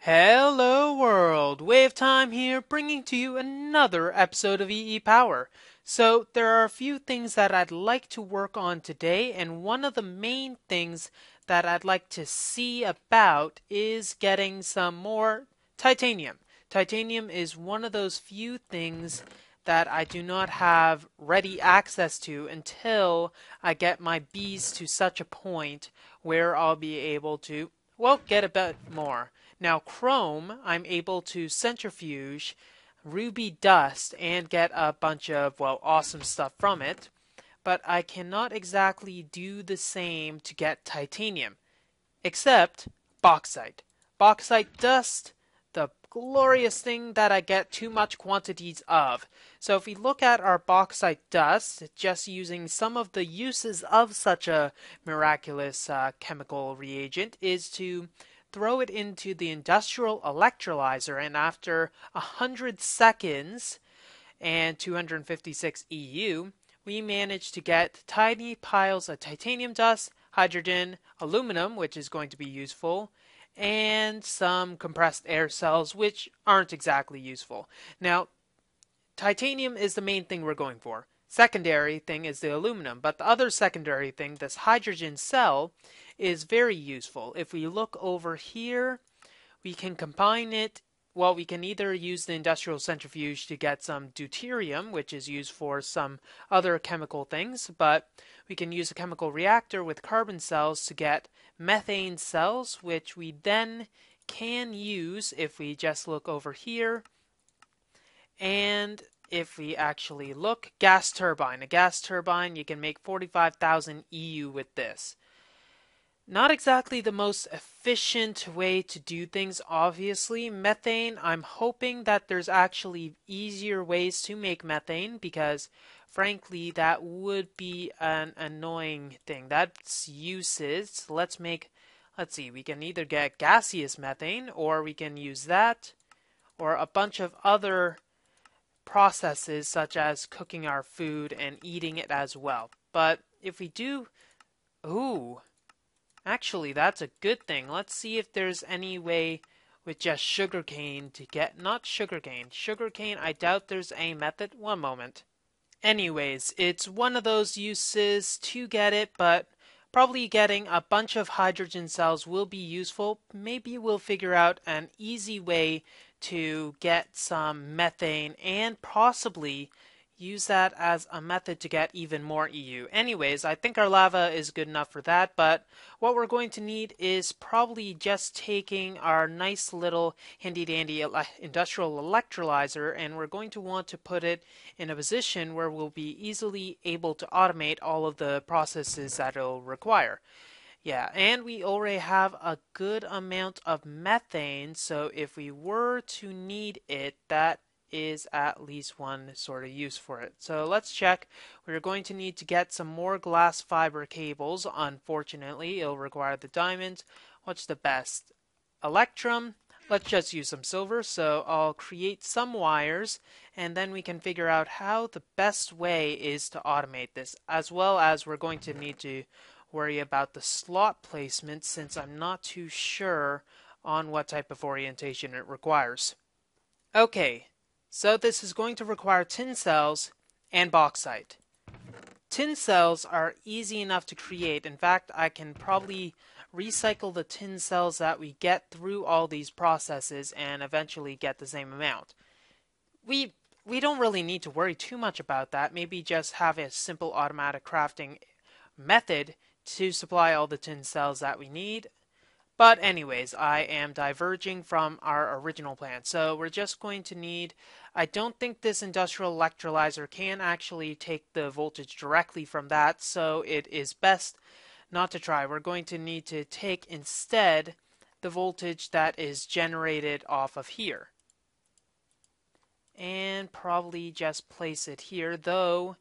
Hello world, WayofTime here, bringing to you another episode of EEPower. So there are a few things that I'd like to work on today, and one of the main things that I'd like to see about is getting some more titanium. Titanium is one of those few things that I do not have ready access to until I get my bees to such a point where I'll be able to, well, get a bit more. Now, chrome, I'm able to centrifuge ruby dust and get a bunch of, well, awesome stuff from it, but I cannot exactly do the same to get titanium, except bauxite. Bauxite dust, the glorious thing that I get too much quantities of. So if we look at our bauxite dust, just using some of the uses of such a miraculous chemical reagent is to throw it into the industrial electrolyzer, and after 100 seconds and 256 EU, we managed to get tiny piles of titanium dust, hydrogen, aluminum, which is going to be useful, and some compressed air cells, which aren't exactly useful. Now, titanium is the main thing we're going for. Secondary thing is the aluminum, but the other secondary thing, this hydrogen cell, is very useful. If we look over here, we can combine it. Well, we can either use the industrial centrifuge to get some deuterium, which is used for some other chemical things, but we can use a chemical reactor with carbon cells to get methane cells, which we then can use if we just look over here. And if we actually look, gas turbine. A gas turbine, you can make 45,000 EU with this. Not exactly the most efficient way to do things, obviously. Methane, I'm hoping that there's actually easier ways to make methane because, frankly, that would be an annoying thing. That's uses. Let's see, we can either get gaseous methane or we can use that or a bunch of other processes such as cooking our food and eating it as well. But if we do, actually, that's a good thing. Let's see if there's any way with just sugarcane to get, not sugarcane. Sugarcane, I doubt there's a method. One moment. Anyways, it's one of those uses to get it, but probably getting a bunch of hydrogen cells will be useful. Maybe we'll figure out an easy way to get some methane and possibly use that as a method to get even more EU. Anyways, I think our lava is good enough for that, but what we're going to need is probably just taking our nice little handy-dandy industrial electrolyzer, and we're going to want to put it in a position where we'll be easily able to automate all of the processes that it'll require. Yeah, and we already have a good amount of methane, so if we were to need it, that is at least one sort of use for it. So let's check. We're going to need to get some more glass fiber cables. Unfortunately, it'll require the diamond. What's the best? Electrum. Let's just use some silver. So I'll create some wires, and then we can figure out how the best way is to automate this, as well as we're going to need to worry about the slot placement since I'm not too sure on what type of orientation it requires. Okay, so this is going to require tin cells and bauxite. Tin cells are easy enough to create. In fact, I can probably recycle the tin cells that we get through all these processes and eventually get the same amount. We don't really need to worry too much about that. Maybe just have a simple automatic crafting method to supply all the tin cells that we need. But anyways, I am diverging from our original plan. So we're just going to need, I don't think this industrial electrolyzer can actually take the voltage directly from that, so it is best not to try. We're going to need to take instead the voltage that is generated off of here. And probably just place it here, though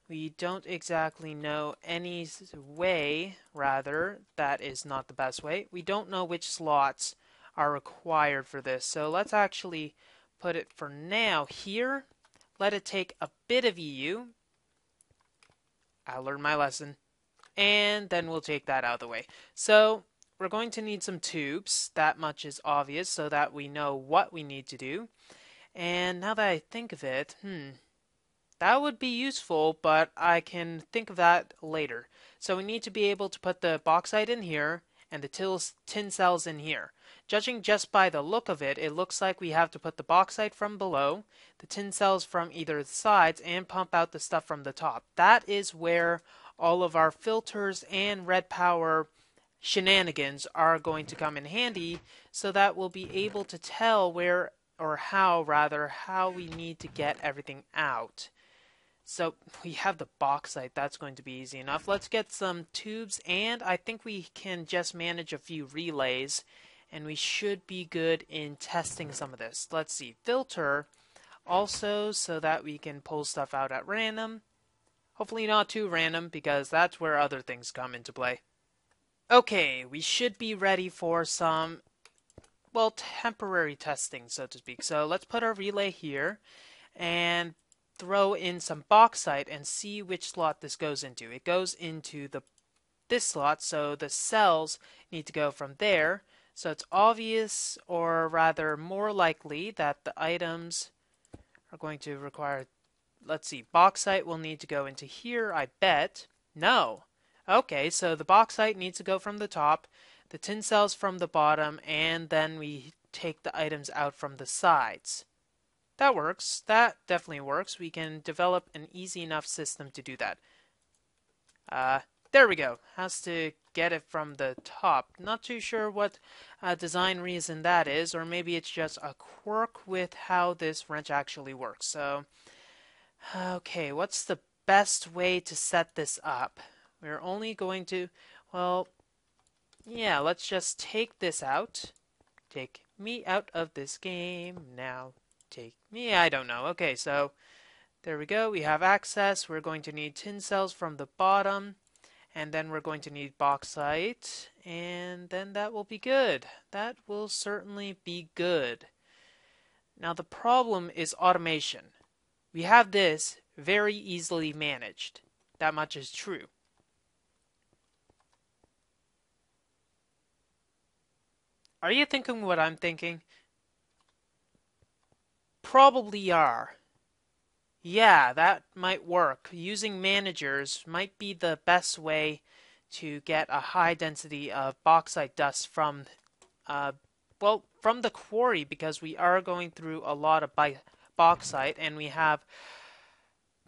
we don't exactly know any way, rather, that is not the best way. We don't know which slots are required for this. So let's actually put it for now here. Let it take a bit of EU. I learned my lesson. And then we'll take that out of the way. So we're going to need some tubes. That much is obvious so that we know what we need to do. And now that I think of it, that would be useful, but I can think of that later. So we need to be able to put the bauxite in here and the tin cells in here. Judging just by the look of it, it looks like we have to put the bauxite from below, the tin cells from either sides, and pump out the stuff from the top. That is where all of our filters and red power shenanigans are going to come in handy, so that we'll be able to tell where, or how rather, how we need to get everything out. So we have the bauxite, that's going to be easy enough. Let's get some tubes, and I think we can just manage a few relays, and we should be good in testing some of this. Let's see, filter also, so that we can pull stuff out at random. Hopefully not too random, because that's where other things come into play. Okay, we should be ready for some, well, temporary testing, so to speak. So let's put our relay here, and throw in some bauxite and see which slot this goes into. It goes into this slot, so the cells need to go from there. So it's obvious, or rather more likely, that the items are going to require, let's see, bauxite will need to go into here, I bet. No. Okay, so the bauxite needs to go from the top, the tin cells from the bottom, and then we take the items out from the sides. That works. That definitely works. We can develop an easy enough system to do that. There we go. Has to get it from the top. Not too sure what design reason that is, or maybe it's just a quirk with how this wrench actually works. So, okay, what's the best way to set this up? We're only going to, well, yeah, let's just take this out. Take me out of this game now. Take me, I don't know. Okay, so there we go. We have access. We're going to need tin cells from the bottom, and then we're going to need bauxite, and then that will be good. That will certainly be good. Now the problem is automation. We have this very easily managed. That much is true. Are you thinking what I'm thinking? Probably are. Yeah, that might work. Using managers might be the best way to get a high density of bauxite dust from, well, from the quarry, because we are going through a lot of bauxite, and we have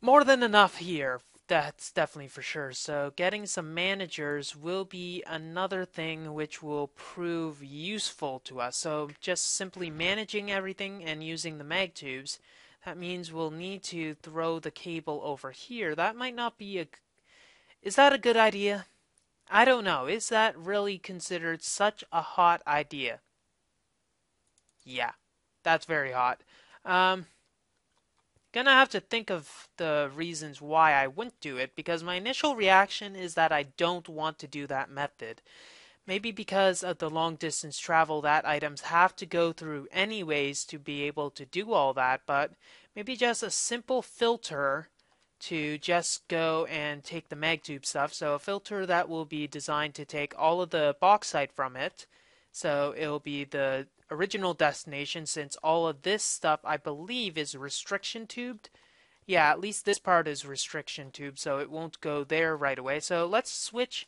more than enough here. That's definitely for sure. So getting some managers will be another thing which will prove useful to us. So just simply managing everything and using the mag tubes, that means we'll need to throw the cable over here. That might not be a... Is that a good idea? I don't know. Is that really considered such a hot idea? Yeah, that's very hot. Gonna have to think of the reasons why I wouldn't do it, because my initial reaction is that I don't want to do that method. Maybe because of the long distance travel that items have to go through anyways to be able to do all that, but maybe just a simple filter to just go and take the magtube stuff. So a filter that will be designed to take all of the bauxite from it. So it'll be the original destination, since all of this stuff I believe is restriction tubed. Yeah, at least this part is restriction tube, so it won't go there right away. So let's switch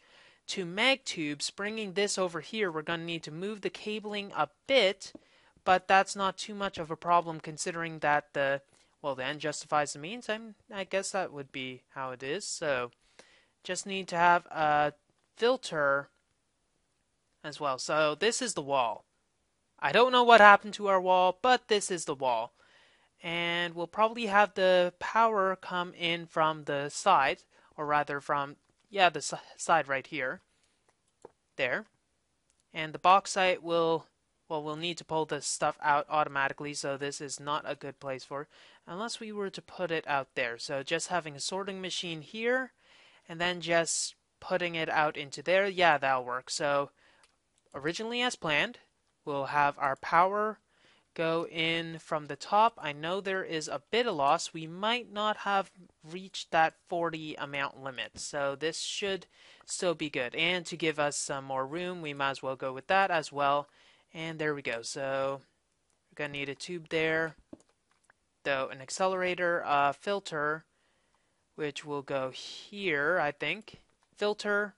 to mag tubes. Bringing this over here, we're going to need to move the cabling a bit, but that's not too much of a problem considering that the, well, the end justifies the means. I guess that would be how it is. So just need to have a filter as well. So this is the wall. I don't know what happened to our wall, but this is the wall. And we'll probably have the power come in from the side, or rather from, yeah, the side right here. There. And the bauxite will, well, we'll need to pull this stuff out automatically, so this is not a good place for it, unless we were to put it out there. So just having a sorting machine here, and then just putting it out into there, yeah, that'll work. So originally as planned, we'll have our power go in from the top. I know there is a bit of loss. We might not have reached that 40 amount limit, so this should still be good. And to give us some more room, we might as well go with that as well. And there we go. So we're going to need a tube there, though an accelerator, filter, which will go here, I think. Filter,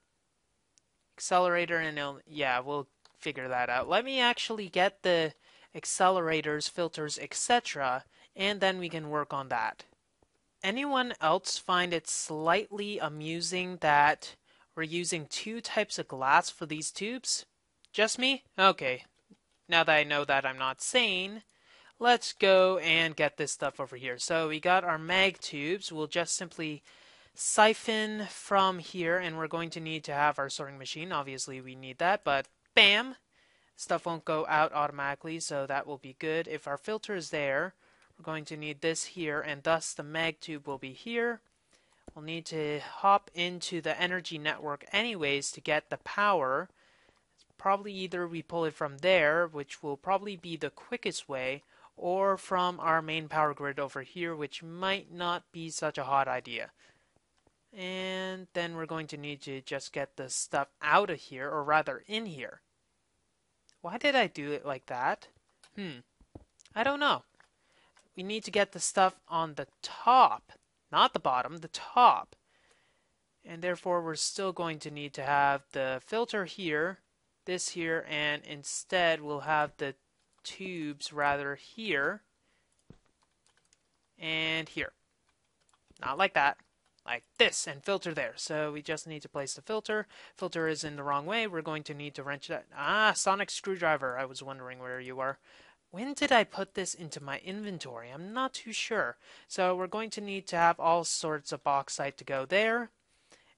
accelerator, and yeah, we'll figure that out. Let me actually get the accelerators, filters, etc., and then we can work on that. Anyone else find it slightly amusing that we're using two types of glass for these tubes? Just me? Okay. Now that I know that I'm not sane, let's go and get this stuff over here. So we got our mag tubes. We'll just simply siphon from here, and we're going to need to have our sorting machine. Obviously, we need that, but bam! Stuff won't go out automatically, so that will be good. If our filter is there, we're going to need this here, and thus the mag tube will be here. We'll need to hop into the energy network anyways to get the power. Probably either we pull it from there, which will probably be the quickest way, or from our main power grid over here, which might not be such a hot idea. And then we're going to need to just get the stuff out of here, or rather in here. Why did I do it like that? I don't know. We need to get the stuff on the top, not the bottom, the top. And therefore we're still going to need to have the filter here, this here, and instead we'll have the tubes rather here and here. Not like that. Like this, and filter there. So we just need to place the filter. Filter is in the wrong way. We're going to need to wrench that. Ah, sonic screwdriver. I was wondering where you are. When did I put this into my inventory? I'm not too sure. So we're going to need to have all sorts of bauxite to go there.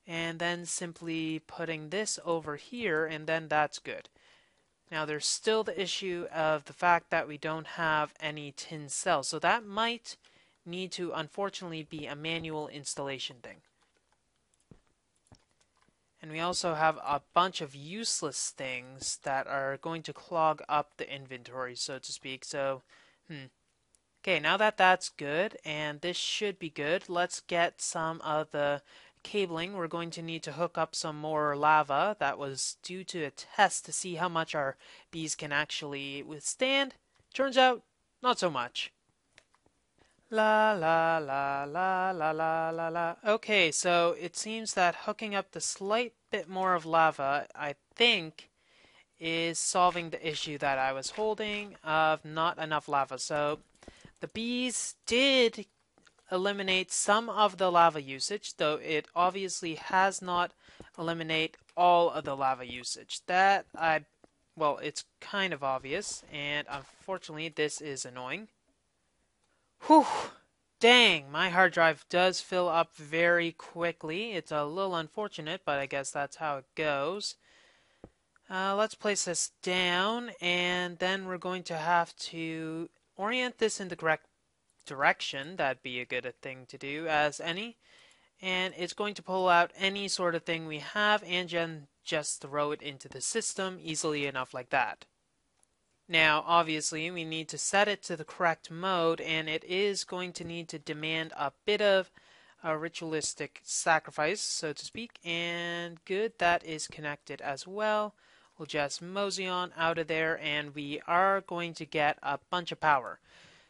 And then simply putting this over here, and then that's good. Now there's still the issue of the fact that we don't have any tin cells. So that might need to unfortunately be a manual installation thing. And we also have a bunch of useless things that are going to clog up the inventory, so to speak. So, okay, now that that's good, and this should be good, let's get some of the cabling. We're going to need to hook up some more lava. That was due to a test to see how much our bees can actually withstand. Turns out, not so much. La la la la la la la la. Okay, so it seems that hooking up the slight bit more of lava, I think, is solving the issue that I was holding of not enough lava. So the bees did eliminate some of the lava usage, though it obviously has not eliminated all of the lava usage. Well, it's kind of obvious, and unfortunately this is annoying. Whew! Dang, my hard drive does fill up very quickly. It's a little unfortunate, but I guess that's how it goes. Let's place this down, and then we're going to have to orient this in the correct direction. That'd be a good thing to do as any. And it's going to pull out any sort of thing we have and just throw it into the system easily enough like that. Now, obviously, we need to set it to the correct mode, and it is going to need to demand a bit of a ritualistic sacrifice, so to speak. And good, that is connected as well. We'll just mosey on out of there, and we are going to get a bunch of power.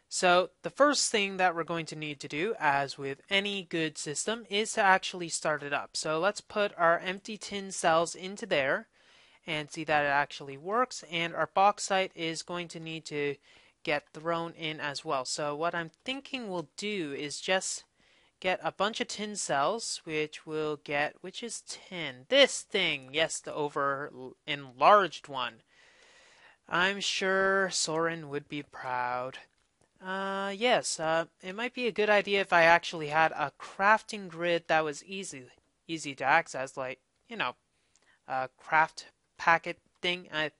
So the first thing that we're going to need to do, as with any good system, is to actually start it up. So let's put our empty tin cells into there and see that it actually works, and our bauxite is going to need to get thrown in as well. So what I'm thinking we'll do is just get a bunch of tin cells, which is tin? This thing, yes, the over enlarged one. I'm sure Soren would be proud. Yes, it might be a good idea if I actually had a crafting grid that was easy to access, like, a craft packet thing. I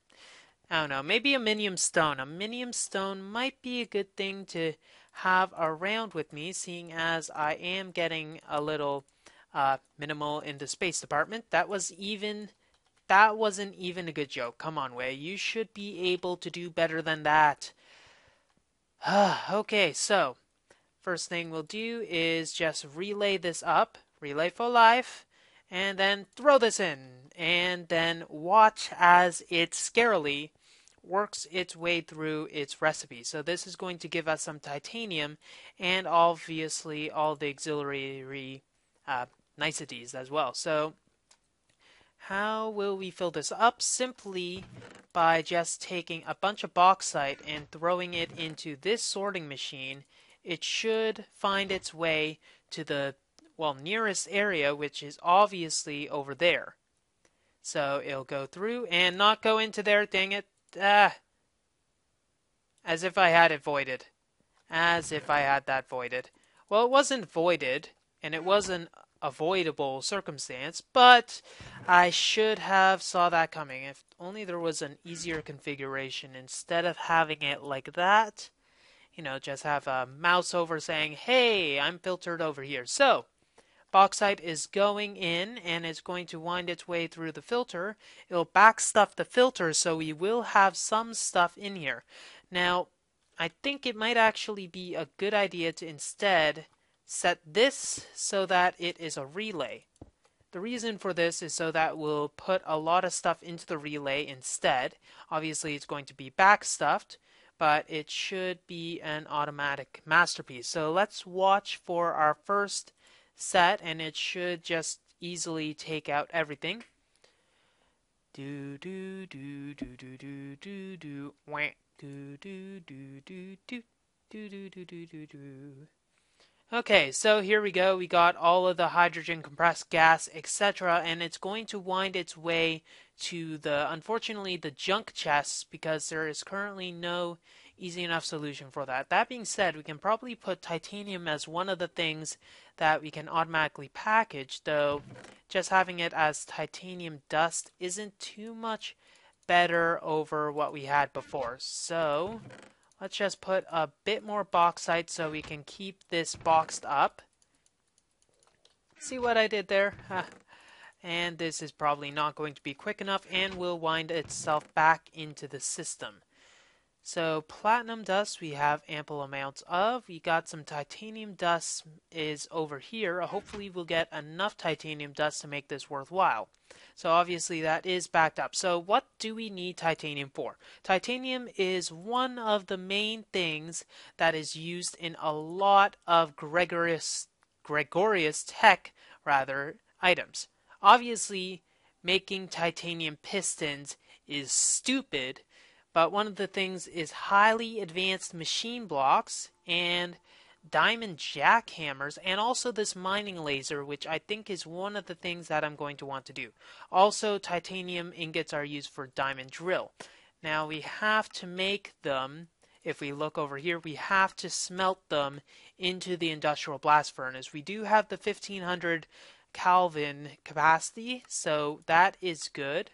don't know, maybe a minium stone. A minium stone might be a good thing to have around with me, seeing as I am getting a little minimal in the space department. That wasn't even a good joke. Come on, Way. You should be able to do better than that. Okay, so first thing we'll do is just relay this up. Relay for life. and then throw this in, and then watch as it scarily works its way through its recipe. So this is going to give us some titanium and obviously all the auxiliary uh, niceties as well. So how will we fill this up? Simply by just taking a bunch of bauxite and throwing it into this sorting machine. It should find its way to the, well, nearest area, which is obviously over there. So it'll go through and not go into there, dang it. Ah, as if I had it voided. As if I had that voided. Well, it wasn't voided, and it was an avoidable circumstance, but I should have saw that coming. If only there was an easier configuration instead of having it like that. You know, just have a mouse over saying, hey, I'm filtered over here. So, bauxite is going in and it's going to wind its way through the filter. It'll backstuff the filter, so we will have some stuff in here. Now, I think it might actually be a good idea to instead set this so that it is a relay. The reason for this is so that we'll put a lot of stuff into the relay instead. Obviously, it's going to be backstuffed, but it should be an automatic masterpiece. So let's watch for our first set, and it should just easily take out everything. Do do do do do do do do wah. Do do do do do do do do do do do. Okay, so here we go. We got all of the hydrogen, compressed gas, etc., and it's going to wind its way to the, unfortunately, the junk chests because there is currently no easy enough solution for that. That being said, we can probably put titanium as one of the things that we can automatically package, though just having it as titanium dust isn't too much better over what we had before. So let's just put a bit more bauxite so we can keep this boxed up. See what I did there? And this is probably not going to be quick enough and will wind itself back into the system. So platinum dust we have ample amounts of. We got some titanium dust is over here. Hopefully we'll get enough titanium dust to make this worthwhile. So obviously that is backed up. So what do we need titanium for? Titanium is one of the main things that is used in a lot of gregarious tech items. Obviously making titanium pistons is stupid, but one of the things is highly advanced machine blocks and diamond jackhammers, and also this mining laser, which I think is one of the things that I'm going to want to do. Also, titanium ingots are used for diamond drill. Now we have to make them. If we look over here, we have to smelt them into the industrial blast furnace. We do have the 1500 Kelvin capacity, so that is good.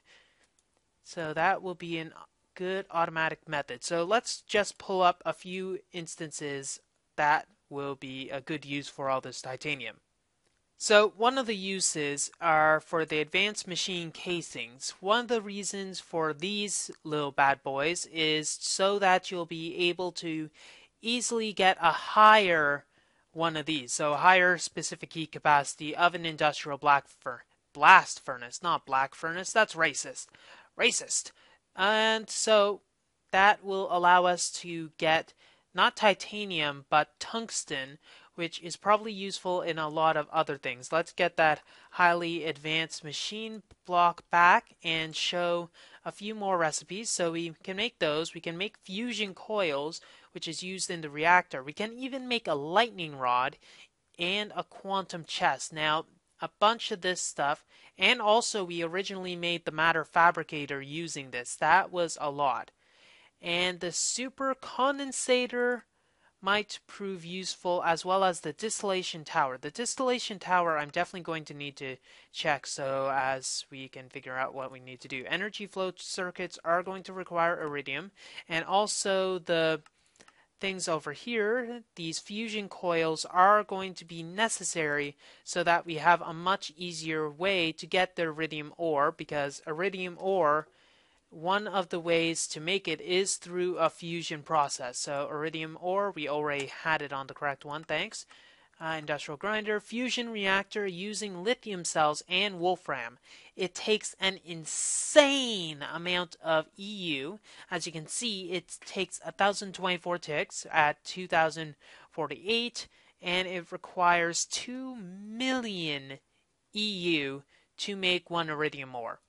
So that will be an good automatic method. So let's just pull up a few instances that will be a good use for all this titanium. So one of the uses are for the advanced machine casings. One of the reasons for these little bad boys is so that you'll be able to easily get a higher one of these. So a higher specific heat capacity of an industrial blast furnace, not black furnace. That's racist. Racist. And so that will allow us to get not titanium but tungsten, which is probably useful in a lot of other things. Let's get that highly advanced machine block back and show a few more recipes. So we can make those. We can make fusion coils, which is used in the reactor. We can even make a lightning rod and a quantum chest. Now, a bunch of this stuff, and also we originally made the matter fabricator using this. That was a lot. And the super condensator might prove useful, as well as the distillation tower. The distillation tower I'm definitely going to need to check so as we can figure out what we need to do. Energy flow circuits are going to require iridium, and also the things over here, these fusion coils are going to be necessary so that we have a much easier way to get the iridium ore, because iridium ore, one of the ways to make it is through a fusion process. So iridium ore, we already had it on the correct one, thanks. industrial grinder, fusion reactor using lithium cells and wolfram. It takes an insane amount of EU. As you can see, it takes 1,024 ticks at 2,048, and it requires 2 million EU to make 1 iridium ore.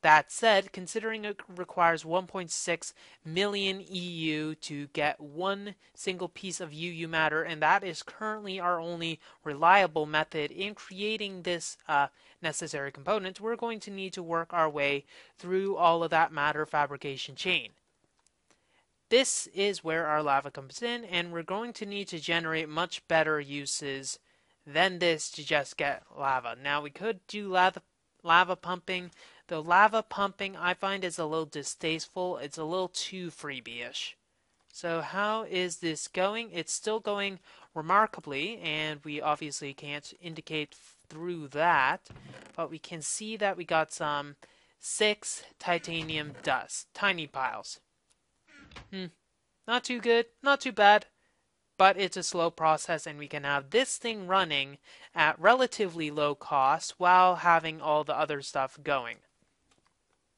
That said, considering it requires 1.6 million EU to get one single piece of UU matter, and that is currently our only reliable method in creating this necessary component, we're going to need to work our way through all of that matter fabrication chain. This is where our lava comes in, and we're going to need to generate much better uses than this to just get lava. Now, we could do lava pumping. The lava pumping I find is a little distasteful. It's a little too freebie-ish. So how is this going? It's still going remarkably, and we obviously can't indicate through that, but we can see that we got some 6 titanium dust, tiny piles. Not too good, not too bad, but it's a slow process, and we can have this thing running at relatively low cost while having all the other stuff going.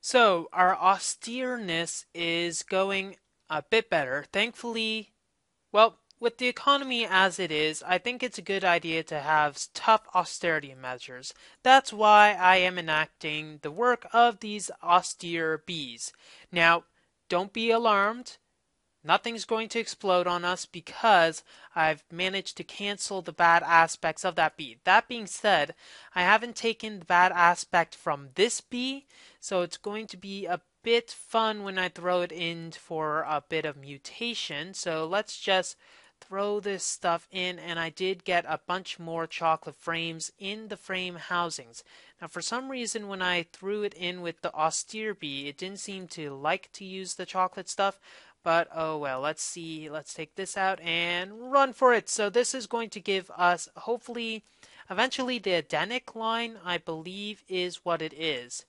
So our austereness is going a bit better. Thankfully, well, with the economy as it is, I think it's a good idea to have tough austerity measures. That's why I am enacting the work of these austere bees. Now, don't be alarmed. Nothing's going to explode on us because I've managed to cancel the bad aspects of that bee. That being said, I haven't taken the bad aspect from this bee, so it's going to be a bit fun when I throw it in for a bit of mutation. So let's just throw this stuff in, and I did get a bunch more chocolate frames in the frame housings. Now, for some reason, when I threw it in with the austere bee, it didn't seem to like to use the chocolate stuff. But oh well, let's see. Let's take this out and run for it. So this is going to give us, hopefully, eventually the Adenic line, I believe, is what it is.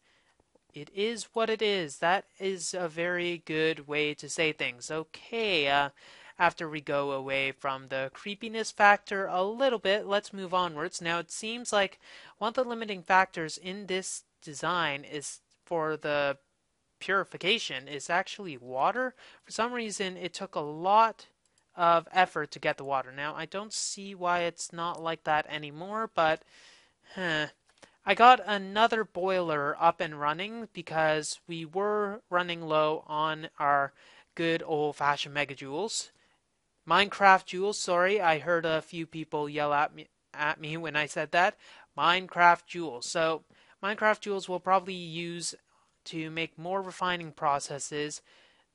It is what it is. That is a very good way to say things. Okay, after we go away from the creepiness factor a little bit, let's move onwards. Now, it seems like one of the limiting factors in this design is for the purification is actually water. For some reason, it took a lot of effort to get the water. Now, I don't see why it's not like that anymore, but I got another boiler up and running because we were running low on our good old-fashioned megajoules. Minecraft joules, sorry, I heard a few people yell at me when I said that. Minecraft joules. So, Minecraft joules will probably use to make more refining processes,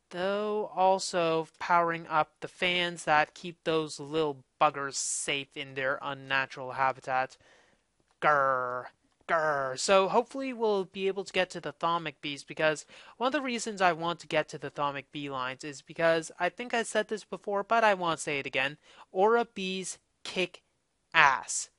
though also powering up the fans that keep those little buggers safe in their unnatural habitat. Grrr. Grrr. So hopefully we'll be able to get to the thermic bees, because one of the reasons I want to get to the thermic bee lines is because I think I said this before, but I won't say it again. Aura bees kick ass.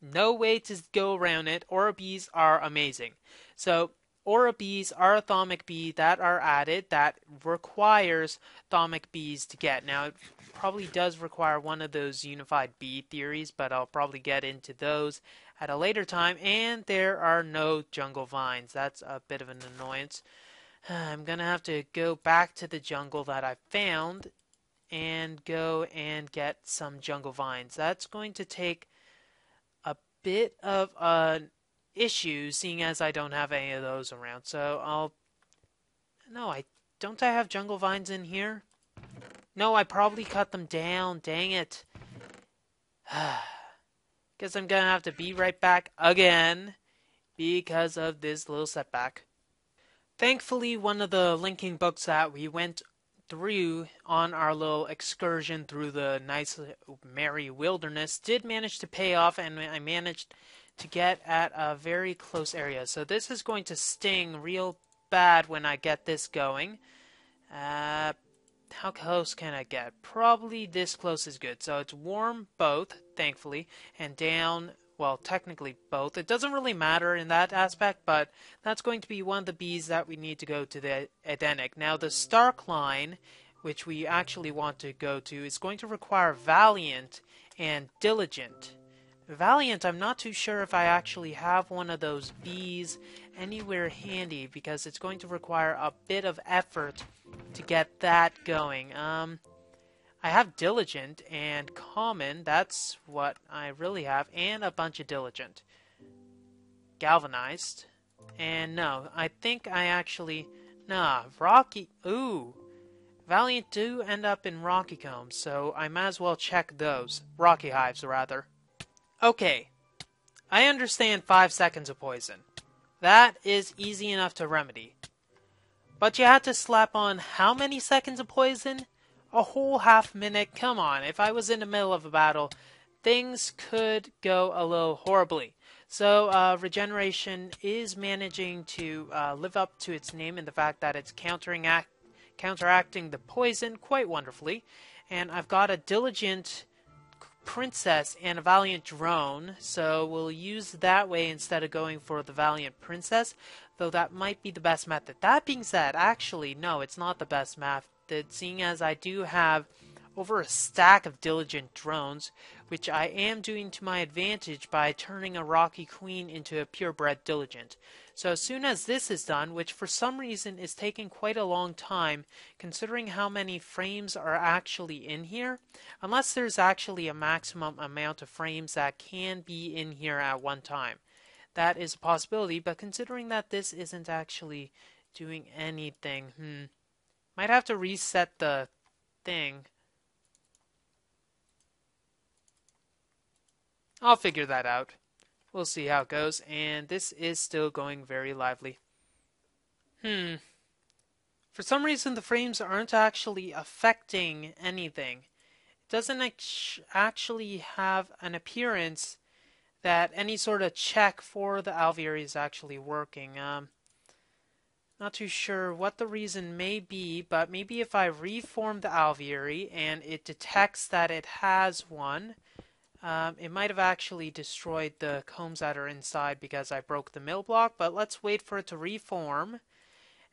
No way to go around it. Aura bees are amazing. So Aura bees are a thermic bee that are added that requires thermic bees to get. Now, it probably does require one of those unified bee theories, but I'll probably get into those at a later time. And there are no jungle vines. That's a bit of an annoyance. I'm going to have to go back to the jungle that I found and go and get some jungle vines. That's going to take a bit of an issue, seeing as I don't have any of those around. So don't I have jungle vines in here? No, I probably cut them down. Dang it. Guess I'm gonna have to be right back again because of this little setback. Thankfully, one of the linking books that we went through on our little excursion through the nice merry wilderness did manage to pay off, and I managed to get at a very close area. So this is going to sting real bad when I get this going. How close can I get? Probably this close is good. So it's warm both, thankfully, and down, well, technically both. It doesn't really matter in that aspect, but that's going to be one of the bees that we need to go to the Adenic. Now, the Stark line, which we actually want to go to, is going to require Valiant and Diligent. Valiant, I'm not too sure if I actually have one of those bees anywhere handy because it's going to require a bit of effort to get that going. I have Diligent and Common, that's what I really have, and a bunch of Diligent. Galvanized. And no, I think I actually... Nah, Rocky... Ooh. Valiant do end up in Rocky Combs, so I might as well check those. Rocky Hives, rather. Okay, I understand 5 seconds of poison. That is easy enough to remedy. But you had to slap on how many seconds of poison? A whole half minute? Come on, if I was in the middle of a battle, things could go a little horribly. So, Regeneration is managing to live up to its name in the fact that it's counteracting the poison quite wonderfully. And I've got a Diligent Princess and a Valiant Drone, so we'll use that way instead of going for the Valiant Princess, though that might be the best method. That being said, actually, no, it's not the best method, seeing as I do have over a stack of Diligent Drones, which I am doing to my advantage by turning a Rocky Queen into a purebred Diligent. So as soon as this is done, which for some reason is taking quite a long time, considering how many frames are actually in here, unless there's actually a maximum amount of frames that can be in here at one time. That is a possibility, but considering that this isn't actually doing anything, might have to reset the thing. I'll figure that out. We'll see how it goes, and this is still going very lively. For some reason, the frames aren't actually affecting anything. It doesn't actually have an appearance that any sort of check for the alveoli is actually working. Not too sure what the reason may be, but maybe if I reform the alveoli and it detects that it has one, it might have actually destroyed the combs that are inside because I broke the mill block, but let's wait for it to reform,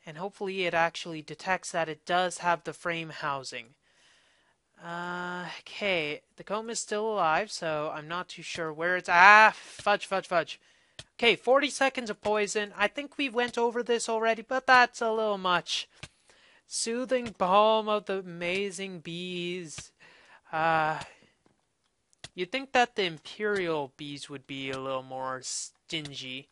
and hopefully it actually detects that it does have the frame housing. Okay, the comb is still alive, so I'm not too sure where it's... fudge. Okay, 40 seconds of poison. I think we went over this already, but that's a little much. Soothing balm of the amazing bees. You'd think that the Imperial bees would be a little more stingy.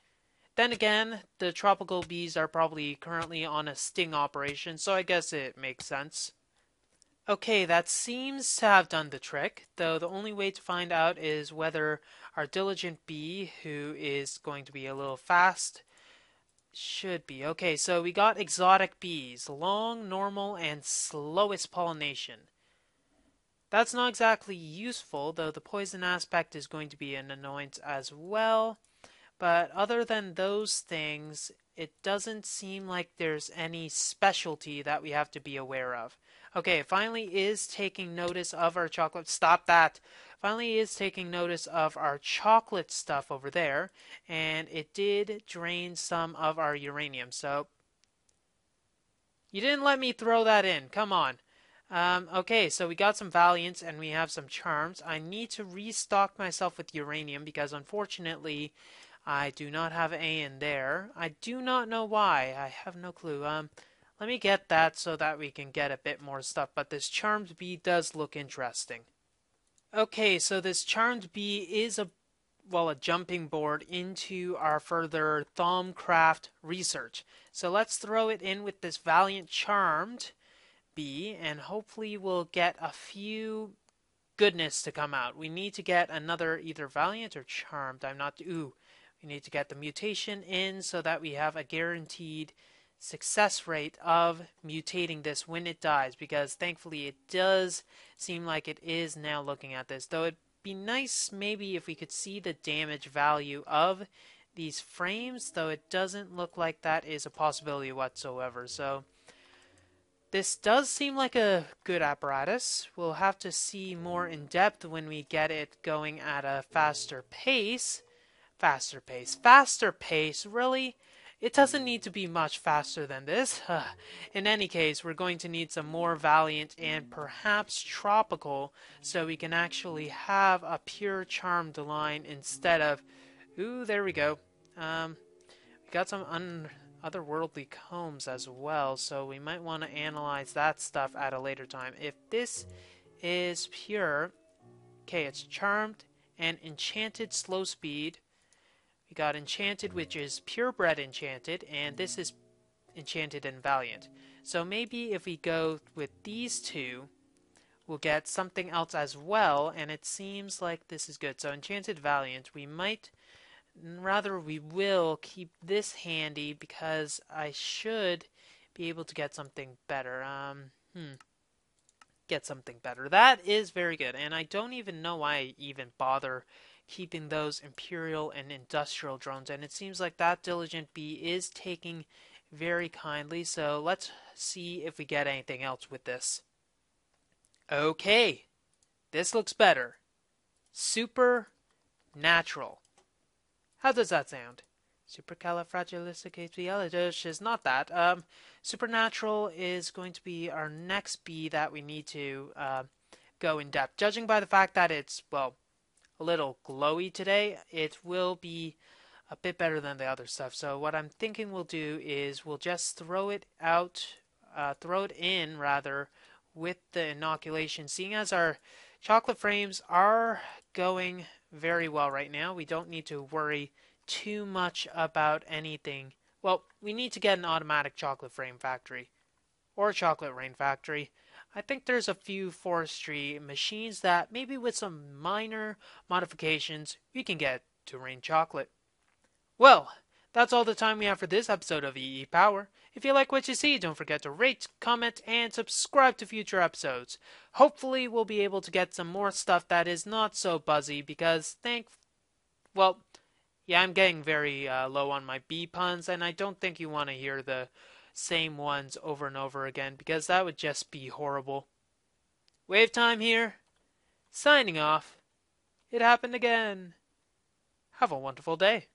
Then again, the tropical bees are probably currently on a sting operation, so I guess it makes sense. Okay, that seems to have done the trick, though the only way to find out is whether our Diligent bee, who is going to be a little fast, should be. Okay, so we got exotic bees, long, normal, and slowest pollination. That's not exactly useful, though the poison aspect is going to be an annoyance as well. But other than those things, it doesn't seem like there's any specialty that we have to be aware of. Okay, it finally is taking notice of our chocolate. Stop that! Finally is taking notice of our chocolate stuff over there, and it did drain some of our uranium. So, you didn't let me throw that in. Come on. Okay, so we got some Valiants and we have some Charms. I need to restock myself with uranium because unfortunately I do not have A in there. I do not know why. I have no clue. Let me get that so that we can get a bit more stuff. But this Charmed Bee does look interesting. Okay, so this Charmed Bee is a jumping board into our further Thaumcraft research. So let's throw it in with this Valiant Charmed Bee, and hopefully we'll get a few goodness to come out. We need to get another either Valiant or Charmed. We need to get the mutation in so that we have a guaranteed success rate of mutating this when it dies, because thankfully it does seem like it is now looking at this, though it'd be nice maybe if we could see the damage value of these frames, though it doesn't look like that is a possibility whatsoever. So this does seem like a good apparatus. We'll have to see more in depth when we get it going at a faster pace. Faster pace, really? It doesn't need to be much faster than this. In any case, we're going to need some more Valiant and perhaps Tropical so we can actually have a pure Charmed line instead of... Ooh, there we go. We got some otherworldly combs as well, so we might want to analyze that stuff at a later time. If this is pure... Okay, it's Charmed and Enchanted Slow Speed. We got Enchanted, which is Purebred Enchanted, and this is Enchanted and Valiant. So maybe if we go with these two, we'll get something else as well, and it seems like this is good. So Enchanted Valiant, we will keep this handy because I should be able to get something better. Get something better. That is very good, and I don't even know why I even bother keeping those Imperial and Industrial drones, and it seems like that Diligent Bee is taking very kindly, so let's see if we get anything else with this. Okay, this looks better. Supernatural. How does that sound? Supercalifragilisticexpialidocious is not that. Supernatural is going to be our next bee that we need to go in depth. Judging by the fact that it's, well, a little glowy today, it will be a bit better than the other stuff. So what I'm thinking we'll do is we'll just throw it in rather, with the inoculation. Seeing as our chocolate frames are going very well right now, we don't need to worry too much about anything. Well, we need to get an automatic chocolate frame factory or chocolate rain factory. I think there's a few forestry machines that maybe with some minor modifications we can get to rain chocolate. Well, that's all the time we have for this episode of EEPower. If you like what you see, don't forget to rate, comment, and subscribe to future episodes. Hopefully we'll be able to get some more stuff that is not so buzzy because I'm getting very low on my bee puns, and I don't think you want to hear the same ones over and over again because that would just be horrible. WayofTime here, signing off. It happened again. Have a wonderful day.